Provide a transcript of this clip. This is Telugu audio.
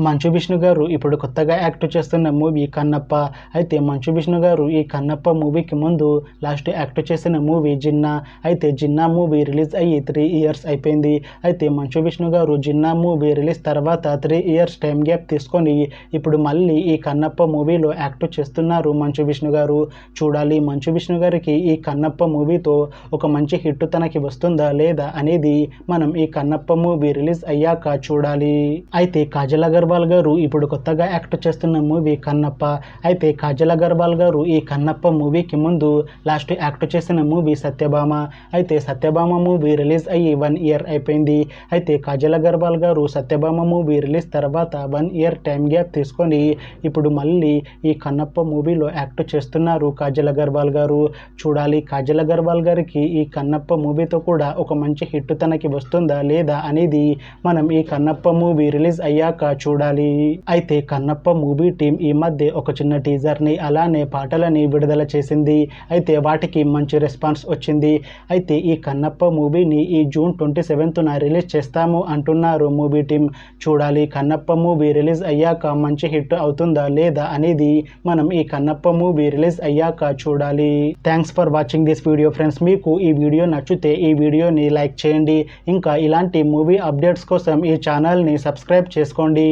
మంచు విష్ణు గారు ఇప్పుడు కొత్తగా యాక్ట్ చేస్తున్న మూవీ కన్నప్ప. అయితే మంచు విష్ణు గారు ఈ కన్నప్ప మూవీకి ముందు లాస్ట్ యాక్ట్ చేసిన మూవీ జిన్నా. అయితే జిన్నా మూవీ రిలీజ్ అయ్యి 3 ఇయర్స్ అయిపోయింది. అయితే మంచు విష్ణు గారు జిన్నా మూవీ రిలీజ్ తర్వాత 3 ఇయర్స్ టైం గ్యాప్ తీసుకొని ఇప్పుడు మళ్ళీ ఈ కన్నప్ప మూవీలో యాక్ట్ చేస్తున్నారు మంచు విష్ణు గారు. చూడాలి మంచు విష్ణు గారికి ఈ కన్నప్ప మూవీతో ఒక మంచి హిట్ తనకి వస్తుందా లేదా అనేది మనం ఈ కన్నప్ప మూవీ రిలీజ్ అయ్యాక చూడాలి. అయితే కాజల్ అగర్వాల్ గారు ఇప్పుడు కొత్తగా యాక్ట్ చేస్తున్న మూవీ కన్నప్ప. అయితే కాజల్ అగర్వాల్ గారు ఈ కన్నప్ప మూవీకి ముందు లాస్ట్ యాక్ట్ చేసిన మూవీ సత్యభామ. అయితే సత్యభామ మూవీ రిలీజ్ అయ్యి 1 ఇయర్ అయిపోయింది. అయితే కాజల్ అగర్వాల్ గారు సత్యభామ మూవీ రిలీజ్ తర్వాత 1 ఇయర్ టైం గ్యాప్ తీసుకొని ఇప్పుడు మళ్ళీ ఈ కన్నప్ప మూవీలో యాక్ట్ చేస్తున్నారు కాజల్ అగర్వాల్ గారు. చూడాలి కాజల్ అగర్వాల్ గారికి ఈ కన్నప్ప మూవీతో కూడా ఒక మంచి హిట్ తనకి వస్తుందా లేదా అనేది మనం ఈ కన్నప్ప మూవీ రిలీజ్ అయ్యాక చూడాలి. అయితే కన్నప్ప మూవీ టీం ఈ మధ్య ఒక చిన్న టీజర్ని అలానే పాటలని విడుదల చేసింది. అయితే వాటికి మంచి రెస్పాన్స్ వచ్చింది. అయితే ఈ కన్నప్ప మూవీని ఈ జూన్ 27న రిలీజ్ చేస్తాము అంటున్నారు మూవీ టీం. చూడాలి కన్నప్ప మూవీ రిలీజ్ అయ్యాక మంచి హిట్ అవుతుందా లేదా అనేది మనం ఈ కన్నప్ప మూవీ రిలీజ్ అయ్యాక చూడాలి. Thanks for watching this video friends. మీకు ఈ వీడియో నచ్చితే ఈ వీడియోని లైక్ చేయండి. ఇంకా ఇలాంటి మూవీ అప్డేట్స్ కోసం ఈ ఛానల్ని సబ్స్క్రైబ్ చేసుకోండి.